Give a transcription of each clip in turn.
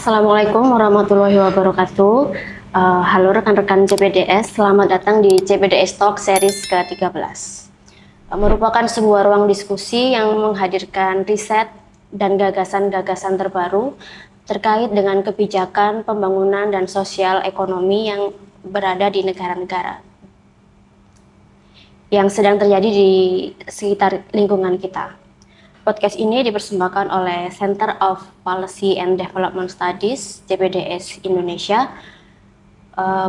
Assalamualaikum warahmatullahi wabarakatuh. Halo rekan-rekan CPDS, selamat datang di CPDS Talk series ke-13. Merupakan sebuah ruang diskusi yang menghadirkan riset dan gagasan-gagasan terbaru terkait dengan kebijakan pembangunan dan sosial ekonomi yang berada di negara-negara yang sedang terjadi di sekitar lingkungan kita. Podcast ini dipersembahkan oleh Center of Policy and Development Studies CPDS Indonesia.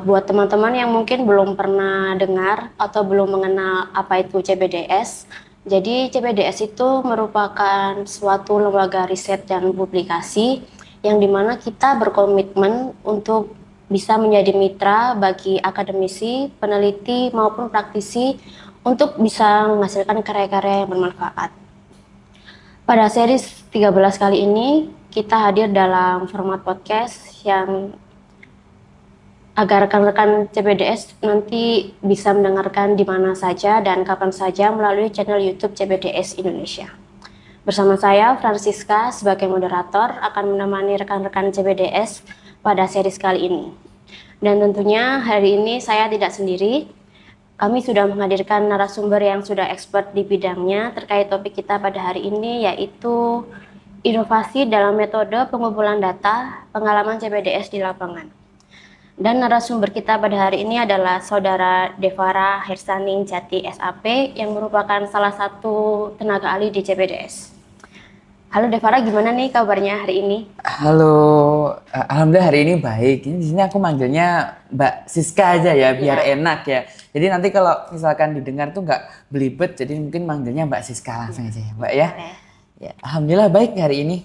Buat teman-teman yang mungkin belum pernah dengar atau belum mengenal apa itu CPDS, jadi CPDS itu merupakan suatu lembaga riset dan publikasi yang dimana kita berkomitmen untuk bisa menjadi mitra bagi akademisi, peneliti maupun praktisi untuk bisa menghasilkan karya-karya yang bermanfaat. Pada series 13 kali ini, kita hadir dalam format podcast yang agar rekan-rekan CPDS nanti bisa mendengarkan di mana saja dan kapan saja melalui channel YouTube CPDS Indonesia. Bersama saya, Francisca, sebagai moderator akan menemani rekan-rekan CPDS pada series kali ini. Dan tentunya hari ini saya tidak sendiri. Kami sudah menghadirkan narasumber yang sudah expert di bidangnya terkait topik kita pada hari ini, yaitu inovasi dalam metode pengumpulan data pengalaman CPDS di lapangan. Dan narasumber kita pada hari ini adalah Saudara Devara Hersaning Jati SAP yang merupakan salah satu tenaga ahli di CPDS. Halo Devara, gimana nih kabarnya hari ini? Halo, alhamdulillah hari ini baik. Ini di sini aku manggilnya Mbak Siska aja ya, biar enak ya. Jadi nanti kalau misalkan didengar tuh nggak belibet, jadi mungkin manggilnya Mbak Siska langsung aja ya, Mbak ya. Ya, alhamdulillah baik hari ini.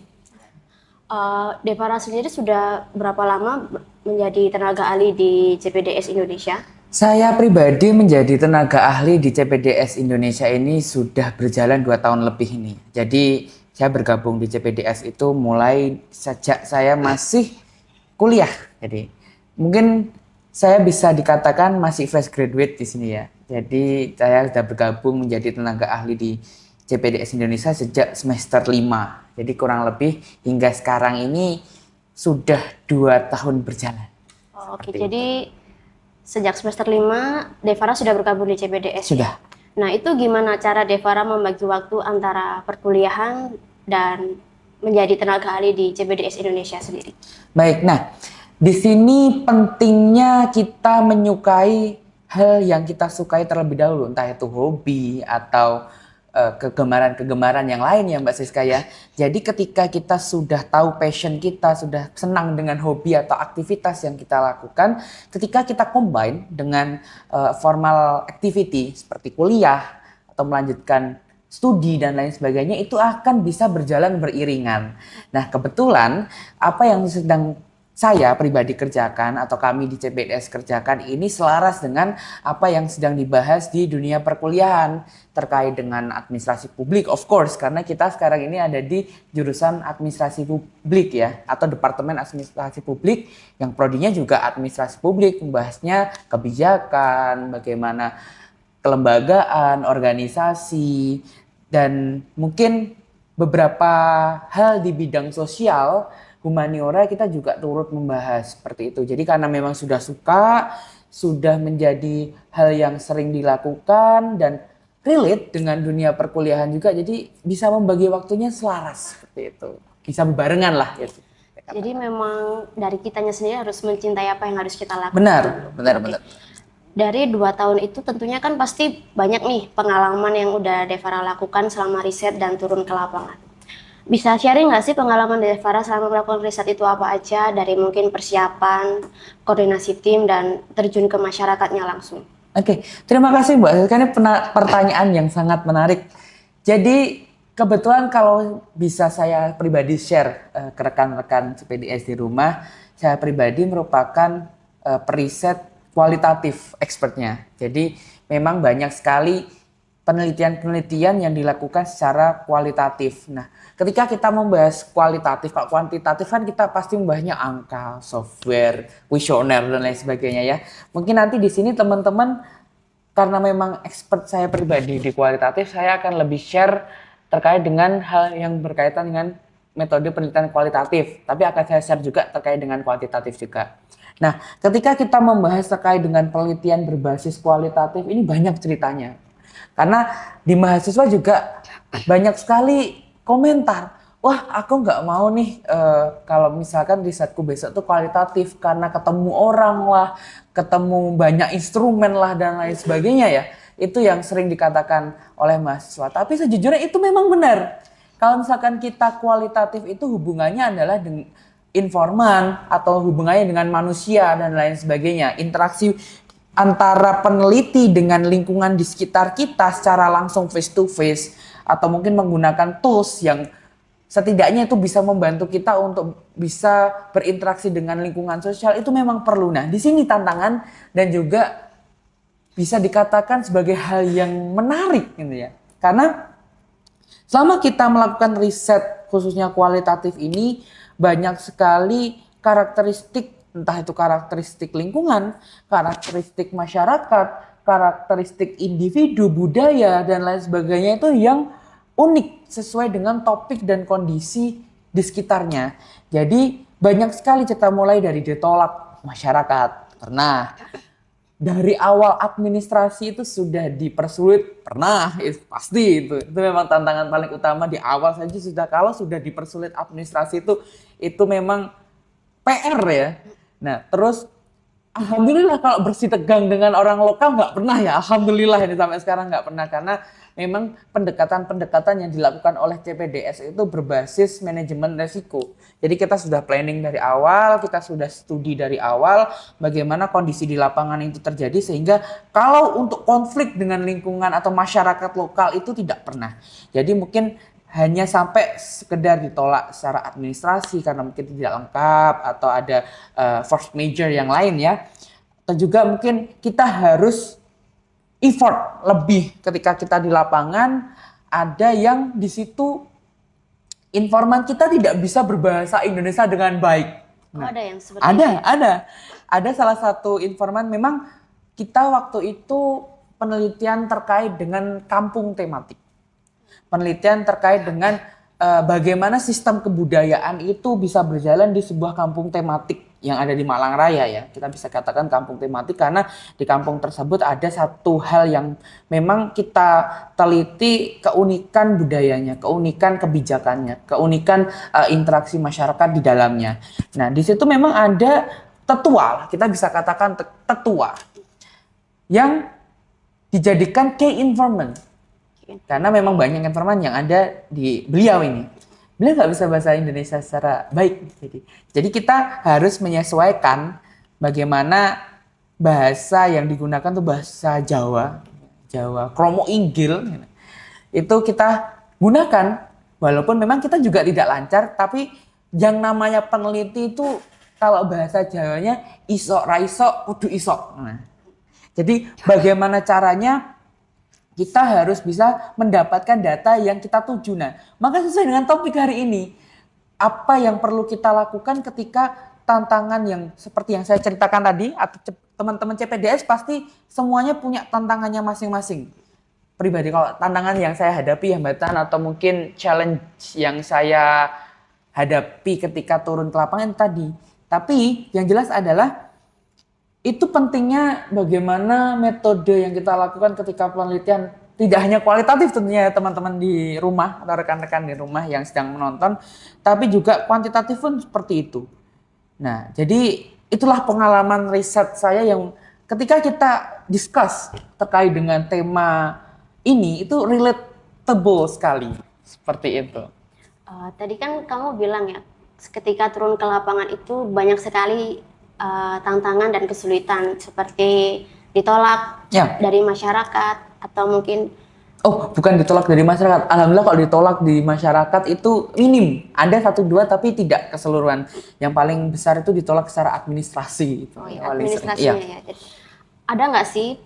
Devara sendiri sudah berapa lama menjadi tenaga ahli di CPDS Indonesia? Saya pribadi menjadi tenaga ahli di CPDS Indonesia ini sudah berjalan 2 tahun lebih ini. Jadi saya bergabung di CPDS itu mulai sejak saya masih kuliah. Jadi mungkin saya bisa dikatakan masih fresh graduate di sini ya. Jadi saya sudah bergabung menjadi tenaga ahli di CPDS Indonesia sejak semester 5. Jadi kurang lebih hingga sekarang ini sudah 2 tahun berjalan. Oke, jadi sejak semester 5 Devara sudah bergabung di CPDS. Sudah. Nah, itu gimana cara Devara membagi waktu antara perkuliahan dan menjadi tenaga ahli di CPDS Indonesia sendiri? Baik, nah di sini pentingnya kita menyukai hal yang kita sukai terlebih dahulu, entah itu hobi atau kegemaran-kegemaran yang lain ya Mbak Siska ya. Jadi ketika kita sudah tahu passion kita, sudah senang dengan hobi atau aktivitas yang kita lakukan, ketika kita combine dengan formal activity seperti kuliah atau melanjutkan studi dan lain sebagainya, itu akan bisa berjalan beriringan. Nah kebetulan apa yang sedang saya pribadi kerjakan atau kami di CPDS kerjakan ini selaras dengan apa yang sedang dibahas di dunia perkuliahan terkait dengan administrasi publik, of course, karena kita sekarang ini ada di jurusan administrasi publik ya, atau Departemen Administrasi Publik yang prodinya juga administrasi publik, membahasnya kebijakan, bagaimana kelembagaan, organisasi, dan mungkin beberapa hal di bidang sosial humaniora kita juga turut membahas seperti itu. Jadi karena memang sudah suka, sudah menjadi hal yang sering dilakukan dan relate dengan dunia perkuliahan juga, jadi bisa membagi waktunya selaras seperti itu. Bisa barengan lah gitu. Jadi memang dari kitanya sendiri harus mencintai apa yang harus kita lakukan. Benar. Dari 2 tahun itu tentunya kan pasti banyak nih pengalaman yang udah Devara lakukan selama riset dan turun ke lapangan. Bisa sharing nggak sih pengalaman Devara selama melakukan riset itu apa aja, dari mungkin persiapan, koordinasi tim, dan terjun ke masyarakatnya langsung? Oke, terima kasih Mbak. Ini pertanyaan yang sangat menarik. Jadi kebetulan kalau bisa saya pribadi share ke rekan-rekan CPDS di rumah, saya pribadi merupakan periset kualitatif expertnya. Jadi memang banyak sekali penelitian-penelitian yang dilakukan secara kualitatif. Nah, ketika kita membahas kualitatif, kalau kuantitatif kan kita pasti membahasnya angka, software, kuesioner dan lain sebagainya ya. Mungkin nanti di sini teman-teman karena memang expert saya pribadi di kualitatif, saya akan lebih share terkait dengan hal yang berkaitan dengan metode penelitian kualitatif, tapi akan saya share juga terkait dengan kuantitatif juga. Nah, ketika kita membahas terkait dengan penelitian berbasis kualitatif, ini banyak ceritanya. Karena di mahasiswa juga banyak sekali komentar. Wah, aku nggak mau nih kalau misalkan risetku besok tuh kualitatif karena ketemu orang lah, ketemu banyak instrumen lah dan lain sebagainya ya. Itu yang sering dikatakan oleh mahasiswa. Tapi sejujurnya itu memang benar. Kalau misalkan kita kualitatif itu hubungannya adalah dengan informan atau hubungannya dengan manusia dan lain sebagainya. Interaksi antara peneliti dengan lingkungan di sekitar kita secara langsung face to face atau mungkin menggunakan tools yang setidaknya itu bisa membantu kita untuk bisa berinteraksi dengan lingkungan sosial itu memang perlu. Nah, di sini tantangan dan juga bisa dikatakan sebagai hal yang menarik gitu ya. Karena selama kita melakukan riset khususnya kualitatif ini banyak sekali karakteristik, entah itu karakteristik lingkungan, karakteristik masyarakat, karakteristik individu, budaya, dan lain sebagainya itu yang unik sesuai dengan topik dan kondisi di sekitarnya. Jadi banyak sekali kita mulai dari ditolak masyarakat, pernah. Dari awal administrasi itu sudah dipersulit, pernah, pasti itu memang tantangan paling utama di awal saja sudah. Kalau sudah dipersulit administrasi itu memang PR ya. Nah, terus alhamdulillah kalau bersih tegang dengan orang lokal nggak pernah ya. Alhamdulillah ini sampai sekarang nggak pernah karena memang pendekatan-pendekatan yang dilakukan oleh CPDS itu berbasis manajemen resiko. Jadi kita sudah planning dari awal, kita sudah studi dari awal bagaimana kondisi di lapangan itu terjadi sehingga kalau untuk konflik dengan lingkungan atau masyarakat lokal itu tidak pernah. Jadi mungkin hanya sampai sekedar ditolak secara administrasi karena mungkin tidak lengkap atau ada force major yang lain ya. Atau juga mungkin kita harus effort lebih ketika kita di lapangan, ada yang di situ informan kita tidak bisa berbahasa Indonesia dengan baik. Nah, ada yang seperti itu? Ya? Ada salah satu informan memang kita waktu itu penelitian terkait dengan kampung tematik. Penelitian terkait dengan bagaimana sistem kebudayaan itu bisa berjalan di sebuah kampung tematik yang ada di Malang Raya ya. Kita bisa katakan kampung tematik karena di kampung tersebut ada satu hal yang memang kita teliti, keunikan budayanya, keunikan kebijakannya, keunikan interaksi masyarakat di dalamnya. Nah, di situ memang ada tetua, kita bisa katakan tetua yang dijadikan key informant. Karena memang banyak informan yang ada di beliau ini. Beliau nggak bisa bahasa Indonesia secara baik. Jadi kita harus menyesuaikan bagaimana bahasa yang digunakan tuh bahasa Jawa, Kromo Inggil. Itu kita gunakan. Walaupun memang kita juga tidak lancar, tapi yang namanya peneliti itu kalau bahasa Jawanya isok raiso kudu isok. Nah, jadi bagaimana caranya kita harus bisa mendapatkan data yang kita tuju. Nah, maka sesuai dengan topik hari ini, apa yang perlu kita lakukan ketika tantangan yang seperti yang saya ceritakan tadi, atau teman-teman CPDS pasti semuanya punya tantangannya masing-masing. Pribadi, kalau tantangan yang saya hadapi hambatan atau mungkin challenge yang saya hadapi ketika turun ke lapangan tadi. Tapi yang jelas adalah itu pentingnya bagaimana metode yang kita lakukan ketika penelitian tidak hanya kualitatif tentunya teman-teman di rumah atau rekan-rekan di rumah yang sedang menonton, tapi juga kuantitatif pun seperti itu. Nah, jadi itulah pengalaman riset saya yang ketika kita discuss terkait dengan tema ini itu relatable sekali, seperti itu. Tadi kan kamu bilang ya, ketika turun ke lapangan itu banyak sekali tantangan dan kesulitan seperti ditolak dari masyarakat atau mungkin bukan ditolak dari masyarakat. Alhamdulillah kalau ditolak di masyarakat itu minim. Ada 1-2 tapi tidak keseluruhan. Yang paling besar itu ditolak secara administrasi. Administrasinya ya. Ada nggak sih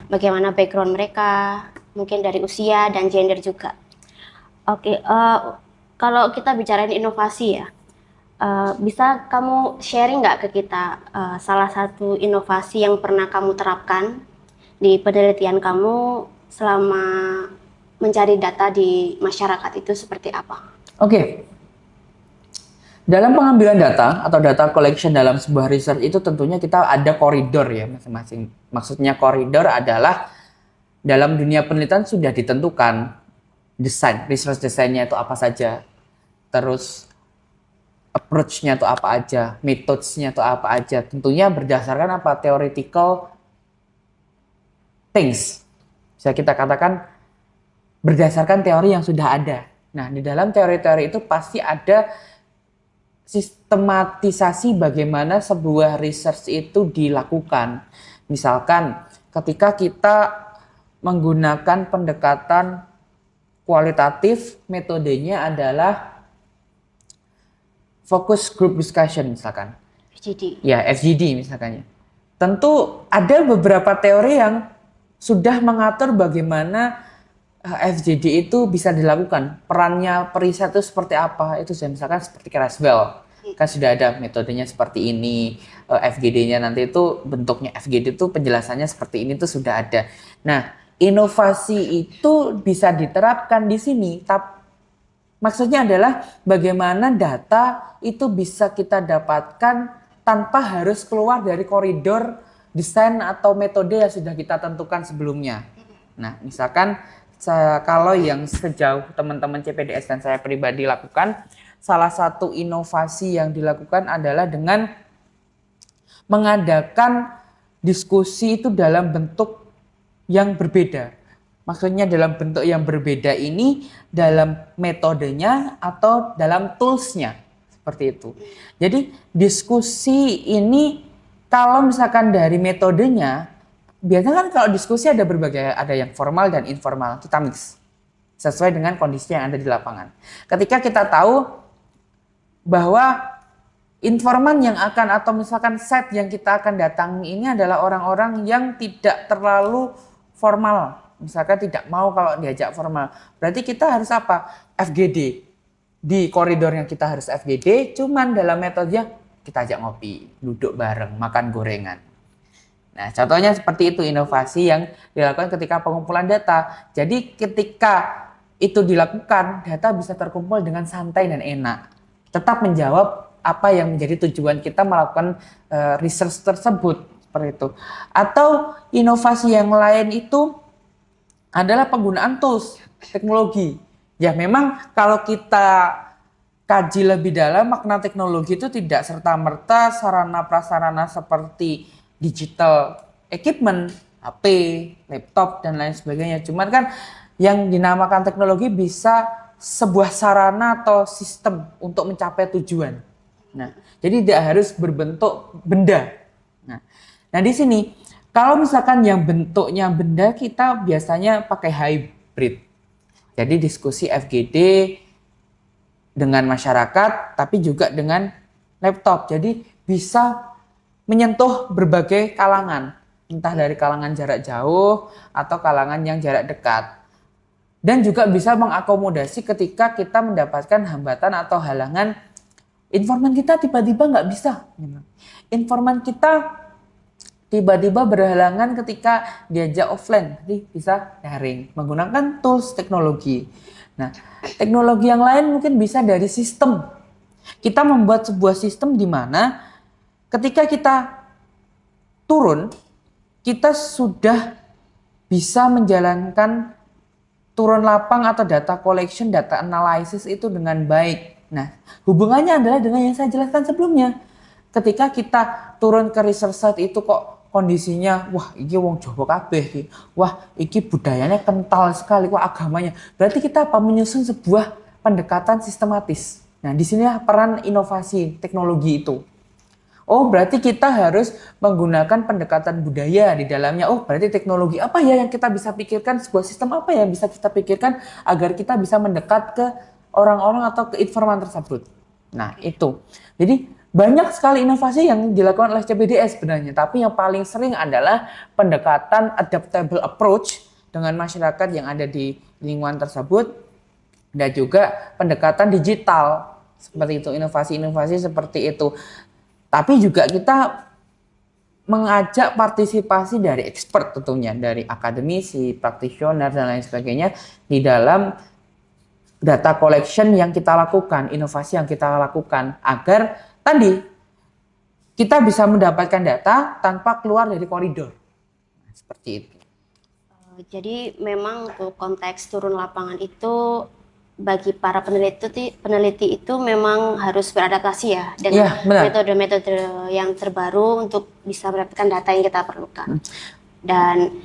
bagaimana background mereka, mungkin dari usia dan gender juga. Oke, kalau kita bicarain inovasi ya, bisa kamu sharing nggak ke kita salah satu inovasi yang pernah kamu terapkan di penelitian kamu selama mencari data di masyarakat itu seperti apa? Oke. Dalam pengambilan data atau data collection dalam sebuah research itu tentunya kita ada koridor ya masing-masing. Maksudnya koridor adalah dalam dunia penelitian sudah ditentukan research desainnya itu apa saja. Terus approach-nya itu apa aja, methods-nya itu apa aja. Tentunya berdasarkan apa? Theoretical things. Bisa kita katakan berdasarkan teori yang sudah ada. Nah, di dalam teori-teori itu pasti ada sistematisasi bagaimana sebuah research itu dilakukan. Misalkan ketika kita menggunakan pendekatan kualitatif, metodenya adalah focus group discussion misalkan. FGD. Ya, FGD misalkan. Tentu ada beberapa teori yang sudah mengatur bagaimana FGD itu bisa dilakukan. Perannya periset itu seperti apa? Itu misalkan seperti Creswell. Kan sudah ada metodenya seperti ini. FGD-nya nanti itu bentuknya FGD itu penjelasannya seperti ini tuh sudah ada. Nah, inovasi itu bisa diterapkan di sini. Maksudnya adalah bagaimana data itu bisa kita dapatkan tanpa harus keluar dari koridor desain atau metode yang sudah kita tentukan sebelumnya. Nah, misalkan kalau yang sejauh teman-teman CPDS dan saya pribadi lakukan, salah satu inovasi yang dilakukan adalah dengan mengadakan diskusi itu dalam bentuk yang berbeda. Maksudnya dalam bentuk yang berbeda ini dalam metodenya atau dalam toolsnya. Seperti itu. Jadi diskusi ini kalau misalkan dari metodenya, biasanya kan kalau diskusi ada berbagai, ada yang formal dan informal, kita mix. Sesuai dengan kondisi yang ada di lapangan. Ketika kita tahu bahwa informan yang akan atau misalkan set yang kita akan datangi ini adalah orang-orang yang tidak terlalu formal. Misalkan tidak mau kalau diajak formal. Berarti kita harus apa? FGD. Di koridor yang kita harus FGD, cuman dalam metodenya kita ajak ngopi, duduk bareng, makan gorengan. Nah, contohnya seperti itu inovasi yang dilakukan ketika pengumpulan data. Jadi ketika itu dilakukan, data bisa terkumpul dengan santai dan enak. Tetap menjawab apa yang menjadi tujuan kita melakukan research tersebut. Seperti itu. Atau inovasi yang lain itu adalah penggunaan tools, teknologi. Ya memang kalau kita kaji lebih dalam makna teknologi itu tidak serta-merta sarana prasarana seperti digital equipment, HP, laptop dan lain sebagainya. Cuman kan yang dinamakan teknologi bisa sebuah sarana atau sistem untuk mencapai tujuan. Nah, jadi tidak harus berbentuk benda. Nah di sini kalau misalkan yang bentuknya benda kita biasanya pakai hybrid. Jadi diskusi FGD dengan masyarakat tapi juga dengan laptop. Jadi bisa menyentuh berbagai kalangan. Entah dari kalangan jarak jauh atau kalangan yang jarak dekat. Dan juga bisa mengakomodasi ketika kita mendapatkan hambatan atau halangan. Informan kita tiba-tiba nggak bisa. Informan kita tiba-tiba berhalangan ketika diajak offline, jadi bisa daring menggunakan tools teknologi. Nah, teknologi yang lain mungkin bisa dari sistem. Kita membuat sebuah sistem di mana ketika kita turun, kita sudah bisa menjalankan turun lapang atau data collection, data analysis itu dengan baik. Nah, hubungannya adalah dengan yang saya jelaskan sebelumnya. Ketika kita turun ke research site itu kok kondisinya, wah iki wong Jawa kabeh iki. Wah, iki budayanya kental sekali, wah agamanya. Berarti kita apa? Menyusun sebuah pendekatan sistematis. Nah, di sini peran inovasi teknologi itu. Oh, berarti kita harus menggunakan pendekatan budaya di dalamnya. Oh, berarti teknologi apa ya yang kita bisa pikirkan, sebuah sistem apa yang bisa kita pikirkan agar kita bisa mendekat ke orang-orang atau ke informan tersebut. Nah, itu. Jadi banyak sekali inovasi yang dilakukan oleh CPDS sebenarnya, tapi yang paling sering adalah pendekatan adaptable approach dengan masyarakat yang ada di lingkungan tersebut dan juga pendekatan digital seperti itu, inovasi-inovasi seperti itu. Tapi juga kita mengajak partisipasi dari expert tentunya, dari akademisi, praktisioner dan lain sebagainya di dalam data collection yang kita lakukan, inovasi yang kita lakukan, agar tadi kita bisa mendapatkan data tanpa keluar dari koridor. Nah, seperti itu. Jadi memang untuk konteks turun lapangan itu bagi para peneliti itu memang harus beradaptasi ya dengan metode-metode yang terbaru untuk bisa mendapatkan data yang kita perlukan. Dan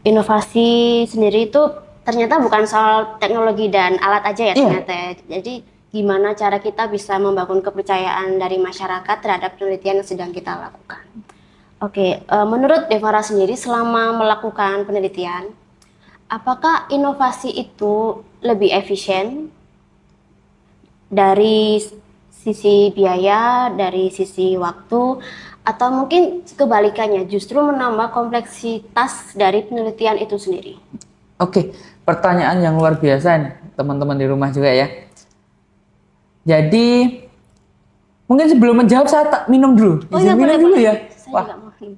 inovasi sendiri itu ternyata bukan soal teknologi dan alat aja ya ternyata ya. Jadi gimana cara kita bisa membangun kepercayaan dari masyarakat terhadap penelitian yang sedang kita lakukan. Oke, menurut Devara sendiri selama melakukan penelitian, apakah inovasi itu lebih efisien dari sisi biaya, dari sisi waktu, atau mungkin kebalikannya justru menambah kompleksitas dari penelitian itu sendiri? Oke, pertanyaan yang luar biasa nih, teman-teman di rumah juga ya. Jadi mungkin sebelum menjawab saya minum dulu. Izin minum dulu ya. Saya juga mau minum.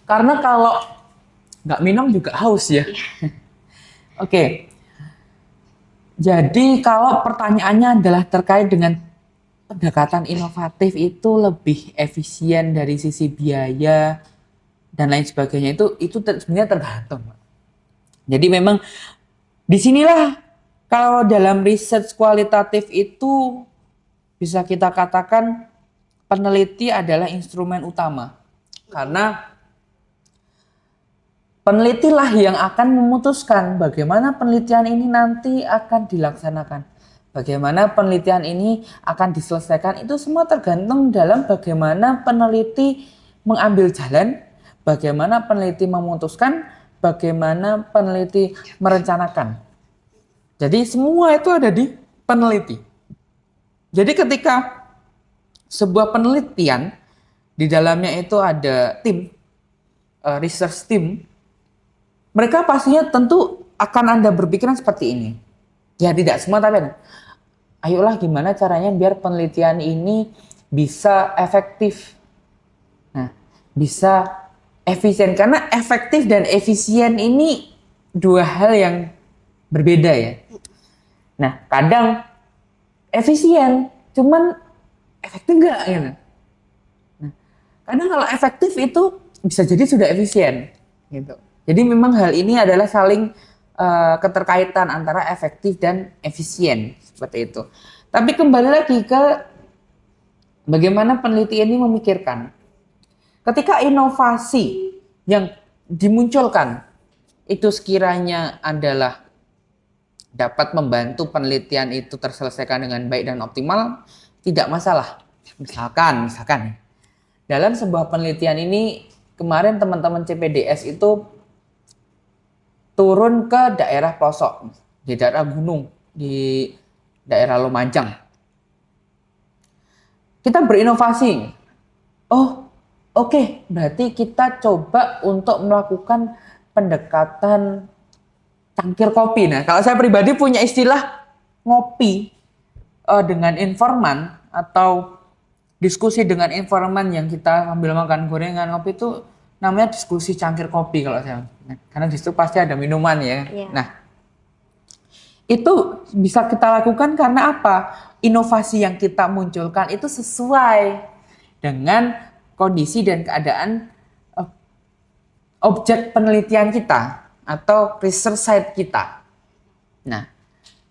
Karena kalau nggak minum juga haus ya. Oke. Jadi kalau pertanyaannya adalah terkait dengan pendekatan inovatif itu lebih efisien dari sisi biaya dan lain sebagainya, itu sebenarnya tergantung. Jadi memang disinilah kalau dalam research kualitatif itu bisa kita katakan peneliti adalah instrumen utama, karena penelitilah yang akan memutuskan bagaimana penelitian ini nanti akan dilaksanakan. Bagaimana penelitian ini akan diselesaikan, itu semua tergantung dalam bagaimana peneliti mengambil jalan, bagaimana peneliti memutuskan, bagaimana peneliti merencanakan. Jadi semua itu ada di peneliti. Jadi ketika sebuah penelitian, di dalamnya itu ada tim, research team, mereka pastinya tentu akan Anda berpikiran seperti ini. Ya tidak semua, tapi ayolah gimana caranya biar penelitian ini bisa efektif. Nah, bisa efisien. Karena efektif dan efisien ini dua hal yang berbeda ya. Nah, kadang efisien, cuman efektif enggak gitu. Nah, kadang kalau efektif itu bisa jadi sudah efisien gitu. Jadi memang hal ini adalah saling keterkaitan antara efektif dan efisien seperti itu. Tapi kembali lagi ke bagaimana peneliti ini memikirkan. Ketika inovasi yang dimunculkan itu sekiranya adalah dapat membantu penelitian itu terselesaikan dengan baik dan optimal, tidak masalah. Misalkan dalam sebuah penelitian ini kemarin teman-teman CPDS itu turun ke daerah pelosok, di daerah gunung, di daerah Lumajang. Kita berinovasi. Oh, oke, berarti kita coba untuk melakukan pendekatan cangkir kopi. Nah, kalau saya pribadi punya istilah ngopi dengan informan atau diskusi dengan informan yang kita sambil makan gorengan, ngopi itu namanya diskusi cangkir kopi kalau saya. Karena di situ pasti ada minuman ya. Yeah. Nah, itu bisa kita lakukan karena apa? Inovasi yang kita munculkan itu sesuai dengan kondisi dan keadaan objek penelitian kita atau research site kita. Nah,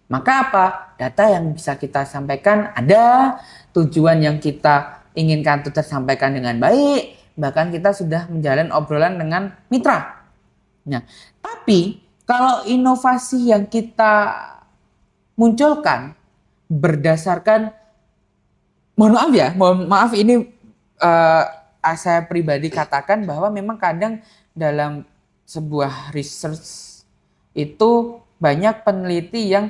maka apa? Data yang bisa kita sampaikan ada, tujuan yang kita inginkan itu tersampaikan dengan baik, bahkan kita sudah menjalin obrolan dengan mitra. Nah, tapi kalau inovasi yang kita munculkan berdasarkan, mohon maaf ini saya pribadi katakan bahwa memang kadang dalam sebuah research itu banyak peneliti yang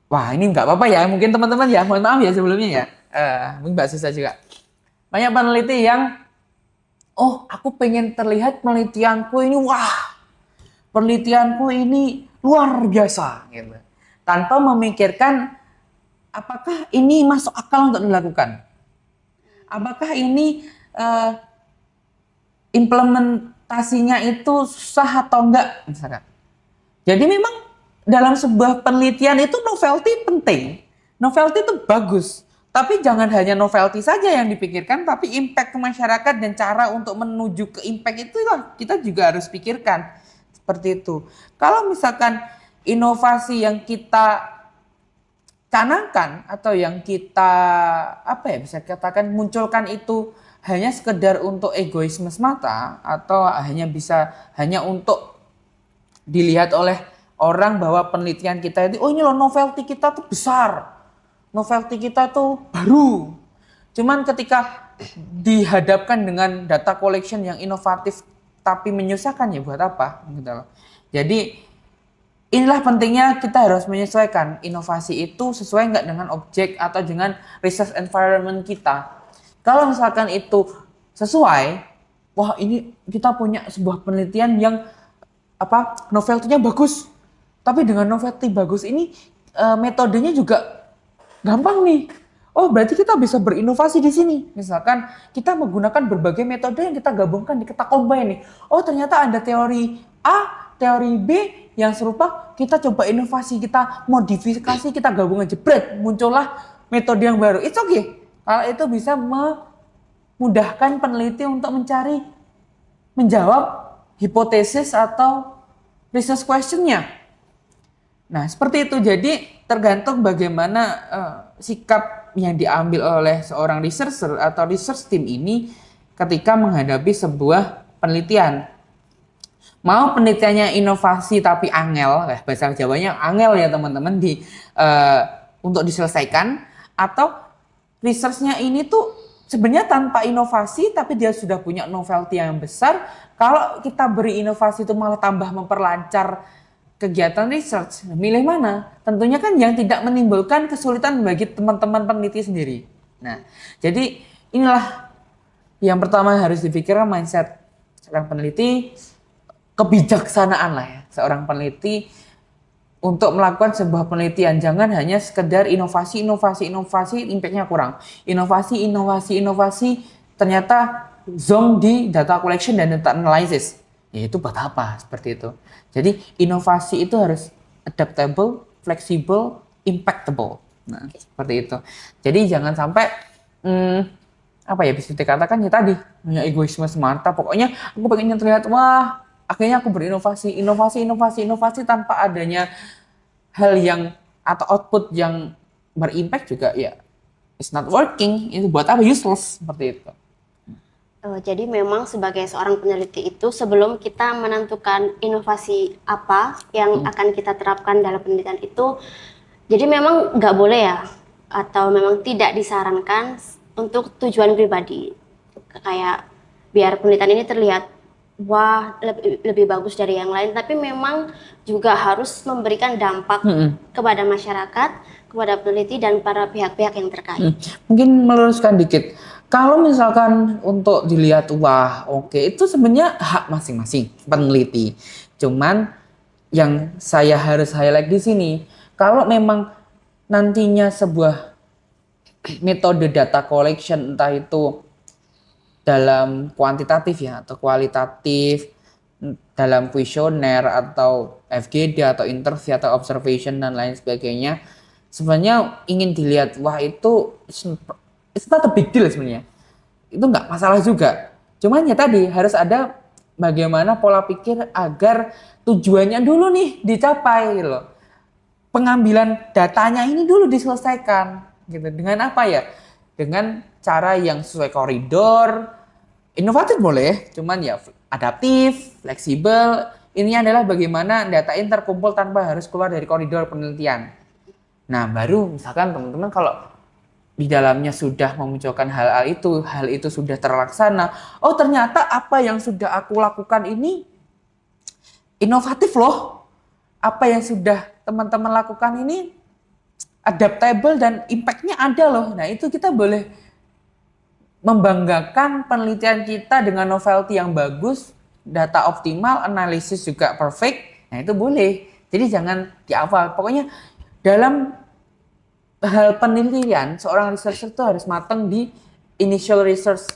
wah ini nggak apa-apa ya, mungkin teman-teman ya, mohon maaf ya sebelumnya ya, mungkin Mbak Susa juga. Banyak peneliti yang, oh aku pengen terlihat penelitianku ini, wah penelitianku ini luar biasa gitu. Tanpa memikirkan apakah ini masuk akal untuk dilakukan. Apakah ini adaptasinya itu susah atau enggak misalkan. Jadi memang dalam sebuah penelitian itu novelty penting. Novelty itu bagus. Tapi jangan hanya novelty saja yang dipikirkan, tapi impact ke masyarakat dan cara untuk menuju ke impact itu kita juga harus pikirkan. Seperti itu. Kalau misalkan inovasi yang kita canangkan atau yang kita bisa katakan munculkan itu hanya sekedar untuk egoisme semata atau hanya untuk dilihat oleh orang bahwa penelitian kita itu, oh ini loh novelty kita tuh besar, novelty kita tuh baru. Cuman ketika dihadapkan dengan data collection yang inovatif tapi menyusahkan, ya buat apa gitu loh. Jadi inilah pentingnya kita harus menyesuaikan inovasi itu sesuai nggak dengan objek atau dengan research environment kita. Kalau misalkan itu sesuai, wah ini kita punya sebuah penelitian yang novelty-nya bagus. Tapi dengan novelty bagus ini metodenya juga gampang nih. Oh, berarti kita bisa berinovasi di sini. Misalkan kita menggunakan berbagai metode yang kita gabungkan, kita combine nih. Oh, ternyata ada teori A, teori B yang serupa, kita coba inovasi, kita modifikasi, kita gabungkan, jebret, muncullah metode yang baru. It's okay. Kalau itu bisa memudahkan peneliti untuk menjawab hipotesis atau research question-nya. Nah, seperti itu. Jadi tergantung bagaimana sikap yang diambil oleh seorang researcher atau research team ini ketika menghadapi sebuah penelitian. Mau penelitiannya inovasi tapi angel, bahasa Jawanya angel ya teman-teman untuk diselesaikan, atau research-nya ini tuh sebenarnya tanpa inovasi tapi dia sudah punya novelty yang besar. Kalau kita beri inovasi itu malah tambah memperlancar kegiatan research, milih mana? Tentunya kan yang tidak menimbulkan kesulitan bagi teman-teman peneliti sendiri. Nah, jadi inilah yang pertama harus dipikirkan mindset seorang peneliti, kebijaksanaan lah ya seorang peneliti untuk melakukan sebuah penelitian. Jangan hanya sekedar inovasi, impact-nya kurang. Inovasi, ternyata zong di data collection dan data analysis. Ya itu buat apa? Seperti itu. Jadi inovasi itu harus adaptable, fleksibel, impactable. Nah, seperti itu. Jadi jangan sampai bisa dikatakan ya tadi hanya egoisme semata. Pokoknya aku pengen terlihat wah, akhirnya aku berinovasi, inovasi tanpa adanya hal yang atau output yang berimpact juga ya it's not working. Itu buat apa? Useless seperti itu. Jadi memang sebagai seorang peneliti itu sebelum kita menentukan inovasi apa yang akan kita terapkan dalam penelitian itu, jadi memang nggak boleh ya, atau memang tidak disarankan untuk tujuan pribadi. Kayak biar penelitian ini terlihat wah lebih bagus dari yang lain, tapi memang juga harus memberikan dampak kepada masyarakat, kepada peneliti dan para pihak-pihak yang terkait. Mungkin meluruskan dikit. Kalau misalkan untuk dilihat, wah oke, itu sebenarnya hak masing-masing peneliti. Cuman yang saya harus highlight di sini, kalau memang nantinya sebuah metode data collection, entah itu dalam kuantitatif ya atau kualitatif, dalam kuesioner atau FGD atau interview atau observation dan lain sebagainya, sebenarnya ingin dilihat, wah itu it's not a big deal sebenarnya. Itu nggak masalah juga. Cuman ya tadi harus ada bagaimana pola pikir agar tujuannya dulu nih dicapai loh. Pengambilan datanya ini dulu diselesaikan gitu. Dengan apa ya? Dengan cara yang sesuai koridor, inovatif boleh, cuman ya adaptif, fleksibel. Ini adalah bagaimana data ini terkumpul tanpa harus keluar dari koridor penelitian. Nah, baru misalkan teman-teman kalau di dalamnya sudah memunculkan hal itu sudah terlaksana. Oh, ternyata apa yang sudah aku lakukan ini inovatif loh. Apa yang sudah teman-teman lakukan ini adaptable dan impact-nya ada loh. Nah, itu kita boleh membanggakan penelitian kita dengan novelty yang bagus, data optimal, analisis juga perfect. Nah, itu boleh. Jadi jangan di awal. Pokoknya dalam hal penelitian, seorang researcher itu harus matang di initial research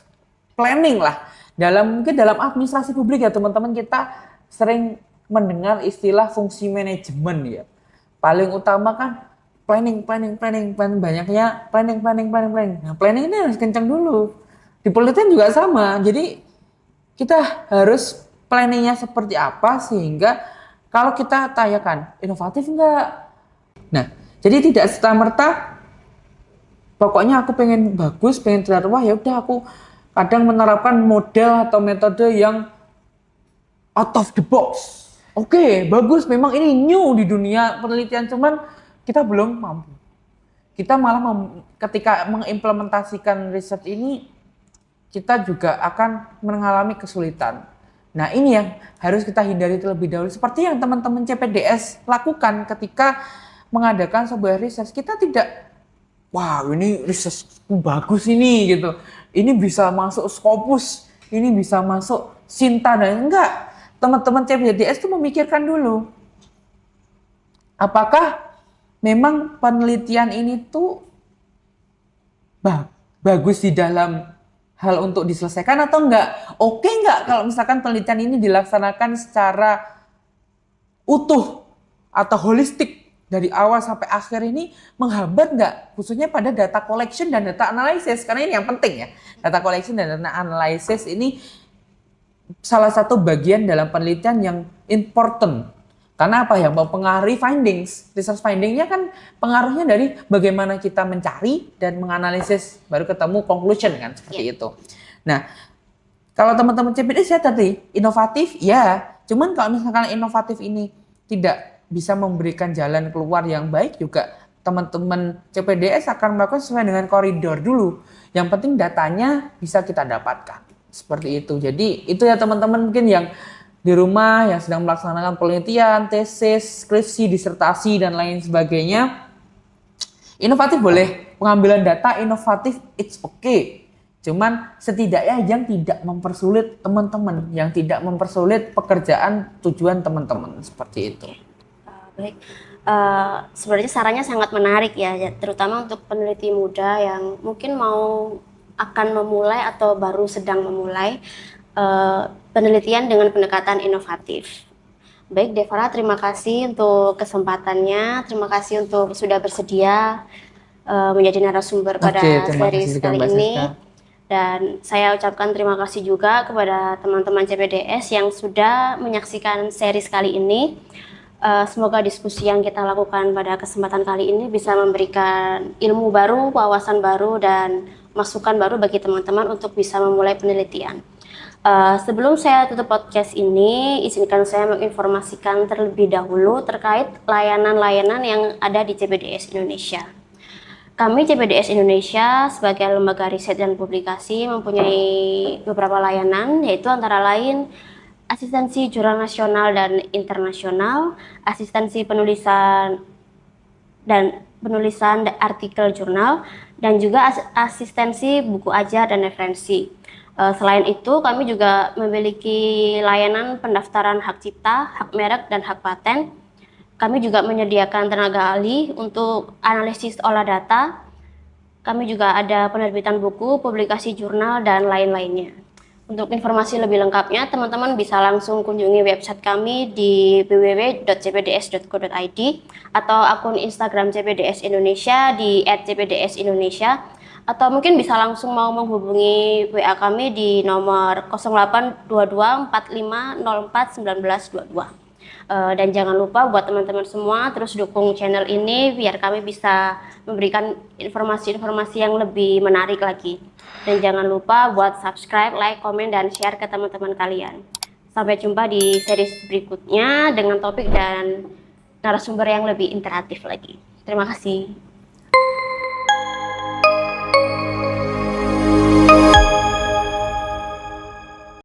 planning lah. Mungkin dalam administrasi publik ya teman-teman, kita sering mendengar istilah fungsi manajemen ya. Paling utama kan planning. Banyaknya planning. Nah, planning ini harus kencang dulu. Di penelitian juga sama. Jadi kita harus planningnya seperti apa sehingga kalau kita tanyakan inovatif enggak. Nah, jadi tidak serta-merta pokoknya aku pengen bagus, pengen terlihat wah ya udah aku kadang menerapkan model atau metode yang out of the box. Oke, bagus, memang ini new di dunia penelitian, cuman kita belum mampu. Kita malah ketika mengimplementasikan riset ini, kita juga akan mengalami kesulitan. Nah, ini yang harus kita hindari terlebih dahulu. Seperti yang teman-teman CPDS lakukan ketika mengadakan sebuah riset. Kita tidak, wah ini riset bagus ini gitu. Ini bisa masuk Scopus, ini bisa masuk Sinta, dan enggak. Teman-teman CPDS itu memikirkan dulu. Apakah memang penelitian ini tuh bagus di dalam hal untuk diselesaikan atau enggak? Oke enggak kalau misalkan penelitian ini dilaksanakan secara utuh atau holistik dari awal sampai akhir, ini menghambat nggak? Khususnya pada data collection dan data analysis, karena ini yang penting ya. Data collection dan data analysis ini salah satu bagian dalam penelitian yang important. Karena apa? Yang mempengaruhi findings. Research findingnya kan pengaruhnya dari bagaimana kita mencari dan menganalisis baru ketemu conclusion kan, seperti itu. Nah, kalau teman-teman CPDS ya tadi inovatif ya, cuman kalau misalkan inovatif ini tidak bisa memberikan jalan keluar yang baik, juga teman-teman CPDS akan melakukan sesuai dengan koridor dulu. Yang penting datanya bisa kita dapatkan. Seperti itu. Jadi itu ya teman-teman mungkin yang di rumah yang sedang melaksanakan penelitian, tesis, skripsi, disertasi dan lain sebagainya. Inovatif boleh, pengambilan data inovatif it's okay. Cuman setidaknya yang tidak mempersulit teman-teman, yang tidak mempersulit pekerjaan tujuan teman-teman, seperti itu. Baik, sebenarnya sarannya sangat menarik ya, terutama untuk peneliti muda yang mungkin akan memulai atau baru sedang memulai penelitian dengan pendekatan inovatif. Baik, Devara, terima kasih untuk kesempatannya, terima kasih untuk sudah bersedia menjadi narasumber pada series kali ini. Dan saya ucapkan terima kasih juga kepada teman-teman CPDS yang sudah menyaksikan series kali ini. Semoga diskusi yang kita lakukan pada kesempatan kali ini bisa memberikan ilmu baru, wawasan baru, dan masukan baru bagi teman-teman untuk bisa memulai penelitian. Sebelum saya tutup podcast ini, izinkan saya menginformasikan terlebih dahulu terkait layanan-layanan yang ada di CPDS Indonesia. Kami CPDS Indonesia sebagai lembaga riset dan publikasi mempunyai beberapa layanan, yaitu antara lain asistensi jurnal nasional dan internasional, asistensi penulisan artikel jurnal, dan juga asistensi buku ajar dan referensi. Selain itu, kami juga memiliki layanan pendaftaran hak cipta, hak merek, dan hak paten. Kami juga menyediakan tenaga ahli untuk analisis olah data. Kami juga ada penerbitan buku, publikasi jurnal, dan lain-lainnya. Untuk informasi lebih lengkapnya, teman-teman bisa langsung kunjungi website kami di www.cpds.co.id atau akun Instagram CPDS Indonesia di @cpdsindonesia, atau mungkin bisa langsung mau menghubungi WA kami di nomor 082245041922. Dan jangan lupa buat teman-teman semua terus dukung channel ini biar kami bisa memberikan informasi-informasi yang lebih menarik lagi. Dan jangan lupa buat subscribe, like, komen, dan share ke teman-teman kalian. Sampai jumpa di series berikutnya dengan topik dan narasumber yang lebih interaktif lagi. Terima kasih.